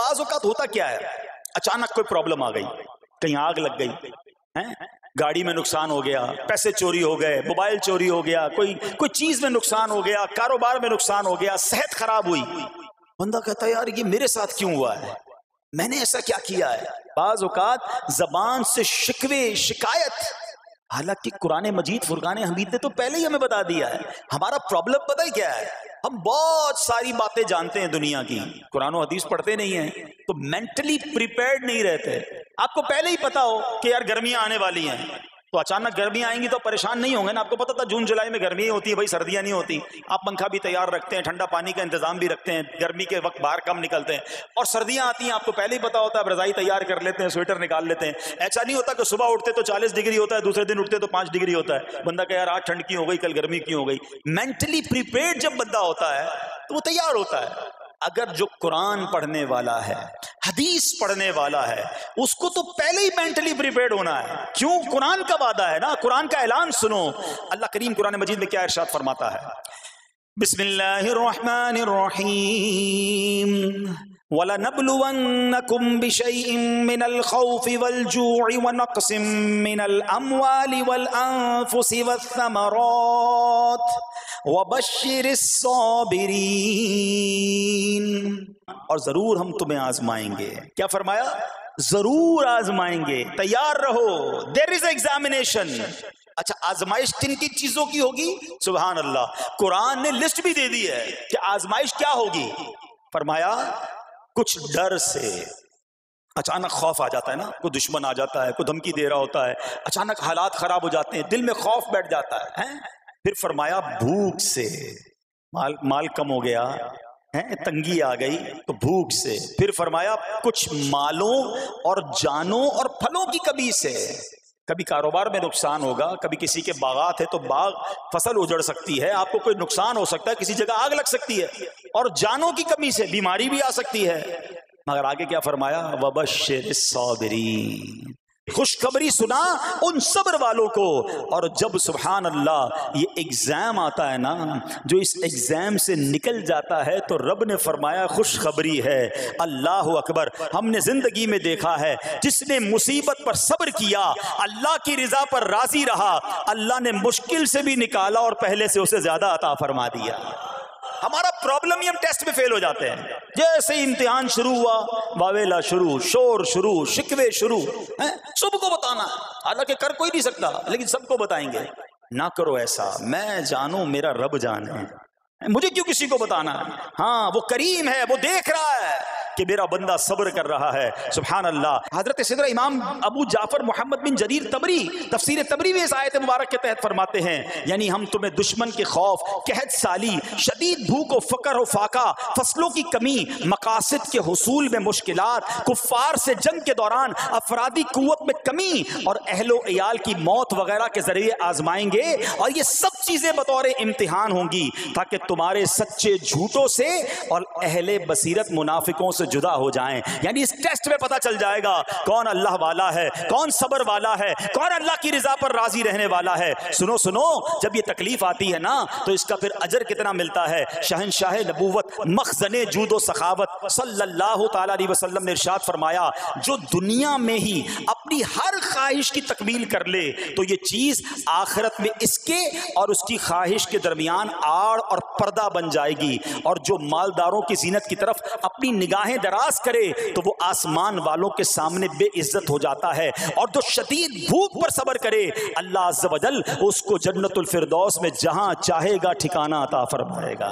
بعض اوقات ہوتا کیا ہے، اچانک کوئی پرابلم آ گئی، کہیں آگ لگ گئی ہیں، گاڑی میں نقصان ہو گیا، پیسے چوری ہو گئے، موبائل چوری ہو گیا، کوئی چیز میں نقصان ہو گیا، کاروبار میں نقصان ہو گیا، صحت خراب ہوئی، بندہ کہتا ہے یار یہ میرے ساتھ کیوں ہوا ہے، میں نے ایسا کیا کیا ہے؟ بعض اوقات زبان سے شکوے، شکایت، حالانکہ قرآن مجید فرقان حمید نے تو پہلے ہی ہمیں بتا دیا ہے ہمارا پرابلم پتہ ہی کیا ہے، ہم بہت ساری باتیں جانتے ہیں دنیا کی، قرآن و حدیث پڑھتے نہیں ہیں تو مینٹلی پریپیئرڈ نہیں رہتے۔ آپ کو پہلے ہی پتا ہو کہ یار گرمیاں آنے والی ہیں تو اچانک گرمیاں آئیں گی تو پریشان نہیں ہوں گے نا، آپ کو پتا تھا جون جولائی میں گرمیاں ہوتی ہے بھائی، سردیاں نہیں ہوتی، آپ پنکھا بھی تیار رکھتے ہیں، ٹھنڈا پانی کا انتظام بھی رکھتے ہیں، گرمی کے وقت باہر کم نکلتے ہیں، اور سردیاں آتی ہیں آپ کو پہلے ہی پتا ہوتا ہے، رضائی تیار کر لیتے ہیں، سویٹر نکال لیتے ہیں۔ ایسا نہیں ہوتا کہ صبح اٹھتے تو 40 ڈگری ہوتا ہے، دوسرے دن اٹھتے تو 5 ڈگری ہوتا ہے، بندہ کہ یار آج ٹھنڈ کیوں ہو گئی، کل گرمی کیوں ہو گئی۔ مینٹلی پریپیئرڈ جب بندہ ہوتا ہے تو وہ تیار ہوتا ہے۔ اگر جو قرآن پڑھنے والا ہے، حدیث پڑھنے والا ہے، اس کو تو پہلے ہی مینٹلی پریپیئرڈ ہونا ہے، کیوں؟ قرآن کا وعدہ ہے نا، قرآن کا اعلان سنو۔ اللہ کریم قرآن مجید میں کیا ارشاد فرماتا ہے؟ بسم اللہ الرحمن الرحیم وَلَنَبْلُوَنَّكُمْ بِشَيْءٍ مِّنَ الْخَوْفِ وَالْجُوعِ وَنَقْصٍ مِّنَ الْأَمْوَالِ وَالْأَنفُسِ وَالثَّمَرَاتِ وَبَشِّرِ الصَّابِرِينَ، اور ضرور ہم تمہیں آزمائیں گے۔ کیا فرمایا؟ ضرور آزمائیں گے، تیار رہو، دیر از ایگزامینیشن۔ اچھا آزمائش کن کی چیزوں کی ہوگی؟ سبحان اللہ، قرآن نے لسٹ بھی دے دی ہے کہ آزمائش کیا ہوگی۔ فرمایا کچھ ڈر سے، اچانک خوف آ جاتا ہے نا، کوئی دشمن آ جاتا ہے، کوئی دھمکی دے رہا ہوتا ہے، اچانک حالات خراب ہو جاتے ہیں، دل میں خوف بیٹھ جاتا ہے۔ پھر فرمایا بھوک سے، مال کم ہو گیا، تنگی آ گئی تو بھوک سے۔ پھر فرمایا کچھ مالوں اور جانوں اور پھلوں کی کمی سے، کبھی کاروبار میں نقصان ہوگا، کبھی کسی کے باغات ہے تو باغ فصل اجڑ سکتی ہے، آپ کو کوئی نقصان ہو سکتا ہے، کسی جگہ آگ لگ سکتی ہے، اور جانوں کی کمی سے بیماری بھی آ سکتی ہے۔ مگر آگے کیا فرمایا؟ وَبَشِّرِ الصَّابِرِينَ، خوشخبری سنا ان صبر والوں کو۔ اور جب سبحان اللہ یہ ایگزام آتا ہے نا، جو اس ایگزام سے نکل جاتا ہے تو رب نے فرمایا خوشخبری ہے۔ اللہ اکبر، ہم نے زندگی میں دیکھا ہے جس نے مصیبت پر صبر کیا، اللہ کی رضا پر راضی رہا، اللہ نے مشکل سے بھی نکالا اور پہلے سے اسے زیادہ عطا فرما دیا۔ ہمارا پرابلم ہی ہم ٹیسٹ میں فیل ہو جاتے ہیں، جیسے امتحان شروع ہوا واویلا شروع، شور شروع، شکوے شروع، سب کو بتانا، حالانکہ کر کوئی نہیں سکتا لیکن سب کو بتائیں گے۔ نہ کرو ایسا، میں جانوں میرا رب جانے، مجھے کیوں کسی کو بتانا ہے؟ ہاں وہ کریم ہے، وہ دیکھ رہا ہے کہ میرا بندہ صبر کر رہا ہے۔ سبحان اللہ۔ حضرت سیدنا امام ابو جعفر محمد بن جریر طبری تفسیر طبری میں اس آیت مبارک کے تحت فرماتے ہیں، یعنی ہم تمہیں دشمن کے خوف، قحط سالی، شدید بھوک و فقر و فاقہ، فصلوں کی کمی، مقاصد کے حصول میں مشکلات، کفار سے جنگ کے دوران افرادی قوت میں کمی اور اہل و عیال کی موت وغیرہ کے ذریعے آزمائیں گے، اور یہ سب چیزیں بطور امتحان ہوں گی تاکہ تمہارے سچے جھوٹوں سے اور اہل بصیرت منافقوں سے جدا ہو جائیں۔ یعنی اس ٹیسٹ میں پتا چل جائے گا کون اللہ والا ہے، کون صبر والا ہے، کون اللہ کی رضا پر راضی رہنے والا ہے۔ سنو سنو، جب یہ تکلیف آتی ہے نا تو اس کا پھر اجر کتنا ملتا ہے۔ شہنشاہ نبوت، مخزن جود و سخاوت صلی اللہ تعالی علیہ وسلم نے ارشاد فرمایا، جو دنیا میں ہی اپنی ہر خواہش کی تکمیل کر لے تو یہ چیز آخرت میں اس کے اور اس کی خواہش کے درمیان آڑ اور پردہ بن جائے گی، اور جو مالداروں کی زینت کی طرف اپنی نگاہیں دراز کرے تو وہ آسمان والوں کے سامنے بے عزت ہو جاتا ہے، اور جو شدید بھوک پر صبر کرے اللہ عز و جل اس کو جنت الفردوس میں جہاں چاہے گا ٹھکانہ عطا فرمائے گا۔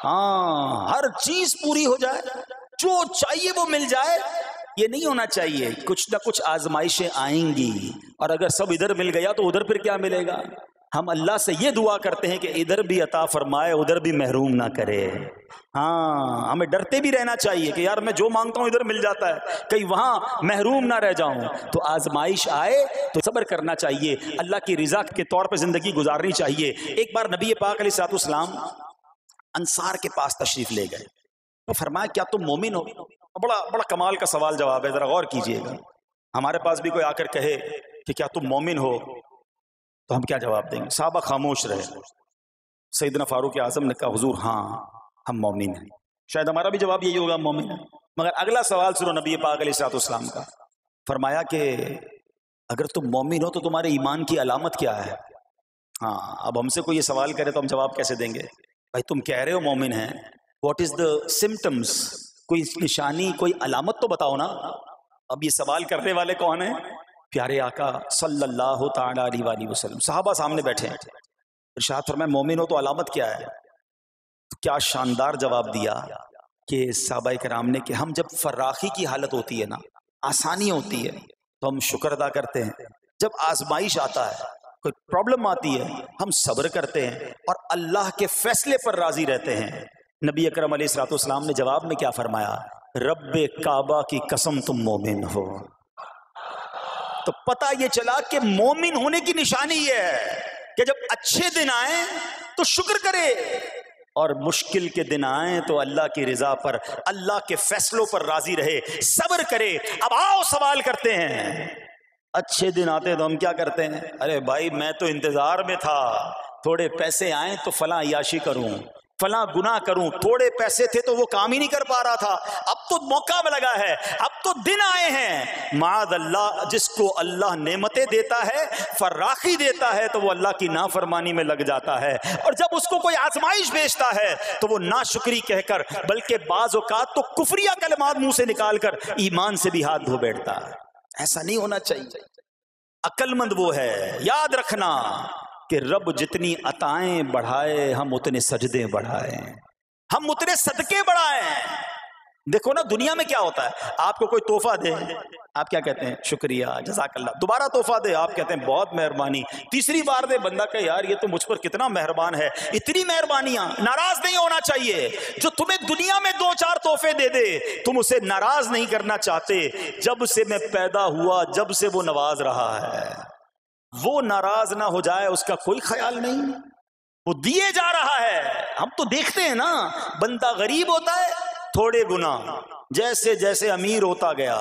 ہاں، ہر چیز پوری ہو جائے، جو چاہیے وہ مل جائے، یہ نہیں ہونا چاہیے۔ کچھ نہ کچھ آزمائشیں آئیں گی، اور اگر سب ادھر مل گیا تو ادھر پھر کیا ملے گا؟ ہم اللہ سے یہ دعا کرتے ہیں کہ ادھر بھی عطا فرمائے، ادھر بھی محروم نہ کرے۔ ہاں، ہمیں ڈرتے بھی رہنا چاہیے کہ یار میں جو مانگتا ہوں ادھر مل جاتا ہے، کہیں وہاں محروم نہ رہ جاؤں۔ تو آزمائش آئے تو صبر کرنا چاہیے، اللہ کی رضا کے طور پہ زندگی گزارنی چاہیے۔ ایک بار نبی پاک علیہ الصلوۃ والسلام انصار کے پاس تشریف لے گئے، تو فرمایا کیا تم مومن ہو؟ بڑا کمال کا سوال جواب ہے، ذرا غور کیجئے گا۔ ہمارے پاس بھی کوئی آ کر کہے کہ کیا تم مومن ہو تو ہم کیا جواب دیں گے؟ صحابہ خاموش رہے۔ سیدنا فاروق اعظم نے کہا حضور ہاں ہم مومن ہیں۔ شاید ہمارا بھی جواب یہی ہوگا، ہم مومن ہیں۔ مگر اگلا سوال سنو نبی پاک علیہ الصلوۃ والسلام کا. فرمایا کہ اگر تم مومن ہو تو تمہارے ایمان کی علامت کیا ہے؟ ہاں اب ہم سے کوئی یہ سوال کرے تو ہم جواب کیسے دیں گے؟ بھائی تم کہہ رہے ہو مومن ہیں، واٹ از دا سمٹمز؟ کوئی نشانی، کوئی علامت تو بتاؤ نا. اب یہ سوال کرنے والے کون ہیں؟ پیارے آقا صلی اللہ تعالی علیہ وآلہ وسلم. صحابہ سامنے بیٹھے ہیں. ارشاد فرمایا مومن ہو تو علامت کیا ہے؟ کیا شاندار جواب دیا کہ صحابہ کرام نے کہ ہم جب فراخی کی حالت ہوتی ہے نا، آسانی ہوتی ہے تو ہم شکر ادا کرتے ہیں. جب آزمائش آتا ہے، کوئی پرابلم آتی ہے، ہم صبر کرتے ہیں اور اللہ کے فیصلے پر راضی رہتے ہیں. نبی اکرم علیہ الصلوۃ والسلام نے جواب میں کیا فرمایا؟ رب کعبہ کی قسم تم مومن ہو. تو پتہ یہ چلا کہ مومن ہونے کی نشانی یہ ہے کہ جب اچھے دن آئیں تو شکر کرے اور مشکل کے دن آئیں تو اللہ کی رضا پر، اللہ کے فیصلوں پر راضی رہے، صبر کرے. اب آؤ سوال کرتے ہیں. اچھے دن آتے تو ہم کیا کرتے ہیں؟ ارے بھائی میں تو انتظار میں تھا، تھوڑے پیسے آئیں تو فلاں عیاشی کروں، فلاں گناہ کروں. تھوڑے پیسے تھے تو وہ کام ہی نہیں کر پا رہا تھا، اب تو موقع لگا ہے، اب تو دن آئے ہیں. معاذ اللہ، جس کو اللہ نعمتیں دیتا ہے، فراخی دیتا ہے، تو وہ اللہ کی نافرمانی میں لگ جاتا ہے. اور جب اس کو کوئی آزمائش بھیجتا ہے تو وہ ناشکری کہہ کر، بلکہ بعض اوقات تو کفریہ کلمات منہ سے نکال کر ایمان سے بھی ہاتھ دھو بیٹھتا ہے. ایسا نہیں ہونا چاہیے. عقل مند وہ ہے، یاد رکھنا کہ رب جتنی عطائیں بڑھائے ہم اتنے سجدے بڑھائیں، ہم اتنے صدقے بڑھائیں. دیکھو نا دنیا میں کیا ہوتا ہے، آپ کو کوئی تحفہ دے، آپ کیا کہتے ہیں؟ شکریہ، جزاک اللہ. دوبارہ تحفہ دے، آپ کہتے ہیں بہت مہربانی. تیسری بار دے، بندہ کہ یار یہ تو مجھ پر کتنا مہربان ہے. اتنی مہربانیاں. ناراض نہیں ہونا چاہیے. جو تمہیں دنیا میں 2-4 تحفے دے دے تم اسے ناراض نہیں کرنا چاہتے. جب سے میں پیدا ہوا، جب سے وہ نواز رہا ہے، وہ ناراض نہ ہو جائے اس کا کوئی خیال نہیں. وہ دیے جا رہا ہے. ہم تو دیکھتے ہیں نا، بندہ غریب ہوتا ہے، تھوڑے گناہ، جیسے جیسے امیر ہوتا گیا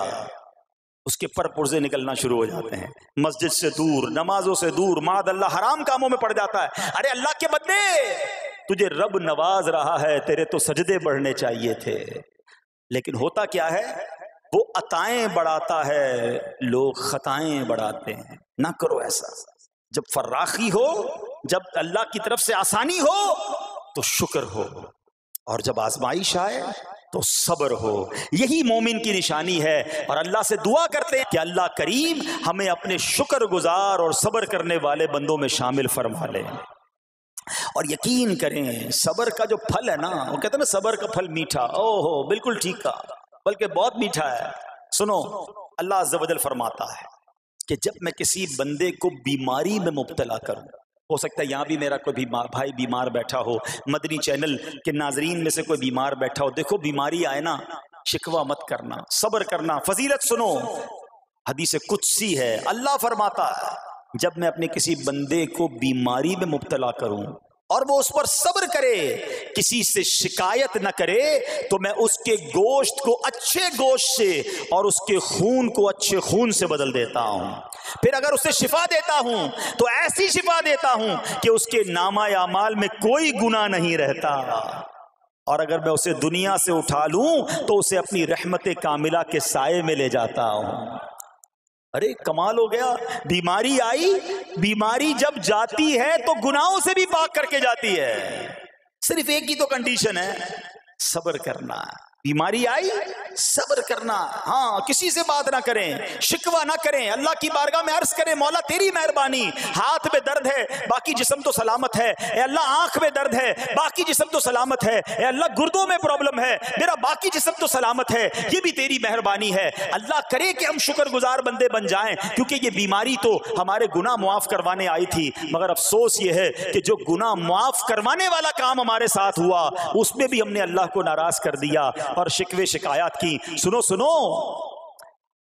اس کے پر پرزے نکلنا شروع ہو جاتے ہیں، مسجد سے دور، نمازوں سے دور، معاذ اللہ حرام کاموں میں پڑ جاتا ہے. ارے اللہ کے بندے، تجھے رب نواز رہا ہے، تیرے تو سجدے بڑھنے چاہیے تھے. لیکن ہوتا کیا ہے، وہ عطائیں بڑھاتا ہے، لوگ خطائیں بڑھاتے ہیں. نہ کرو ایسا. جب فراخی ہو، جب اللہ کی طرف سے آسانی ہو تو شکر ہو، اور جب آزمائش آئے تو صبر ہو. یہی مومن کی نشانی ہے. اور اللہ سے دعا کرتے ہیں کہ اللہ کریم ہمیں اپنے شکر گزار اور صبر کرنے والے بندوں میں شامل فرما لے. اور یقین کریں صبر کا جو پھل ہے نا، وہ کہتے ہیں نا صبر کا پھل میٹھا. اوہو بالکل ٹھیک کہا، بلکہ بہت میٹھا ہے. سنو، اللہ عز و جل فرماتا ہے کہ جب میں کسی بندے کو بیماری میں مبتلا کروں، ہو سکتا ہے یہاں بھی میرا کوئی بھائی بیمار بیٹھا ہو، مدنی چینل کے ناظرین میں سے کوئی بیمار بیٹھا ہو. دیکھو بیماری آئے نا، شکوہ مت کرنا، صبر کرنا. فضیلت سنو، حدیث قدسی ہے، اللہ فرماتا ہے جب میں اپنے کسی بندے کو بیماری میں مبتلا کروں اور وہ اس پر صبر کرے، کسی سے شکایت نہ کرے، تو میں اس کے گوشت کو اچھے گوشت سے اور اس کے خون کو اچھے خون سے بدل دیتا ہوں. پھر اگر اسے شفا دیتا ہوں تو ایسی شفا دیتا ہوں کہ اس کے نامہ اعمال میں کوئی گناہ نہیں رہتا. اور اگر میں اسے دنیا سے اٹھا لوں تو اسے اپنی رحمت کاملہ کے سائے میں لے جاتا ہوں. ارے کمال ہو گیا. بیماری آئی، بیماری جب جاتی ہے تو گناہوں سے بھی پاک کر کے جاتی ہے. صرف ایک ہی تو کنڈیشن ہے، صبر کرنا. بیماری آئی، صبر کرنا. ہاں، کسی سے بات نہ کریں، شکوہ نہ کریں، اللہ کی بارگاہ میں عرض کریں مولا تیری مہربانی، ہاتھ میں درد ہے باقی جسم تو سلامت ہے. اے اللہ آنکھ میں درد ہے باقی جسم تو سلامت ہے. اے اللہ گردوں میں پرابلم ہے، میرا باقی جسم تو سلامت ہے. یہ بھی تیری مہربانی ہے. اللہ کرے کہ ہم شکر گزار بندے بن جائیں، کیونکہ یہ بیماری تو ہمارے گناہ معاف کروانے آئی تھی. مگر افسوس یہ ہے کہ جو گناہ معاف کروانے والا کام ہمارے ساتھ ہوا اس میں بھی ہم نے اللہ کو ناراض کر دیا اور شکوے شکایات کی. سنو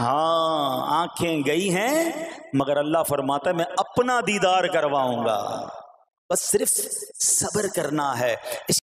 ہاں آنکھیں گئی ہیں مگر اللہ فرماتا ہے میں اپنا دیدار کرواؤں گا، بس صرف صبر کرنا ہے۔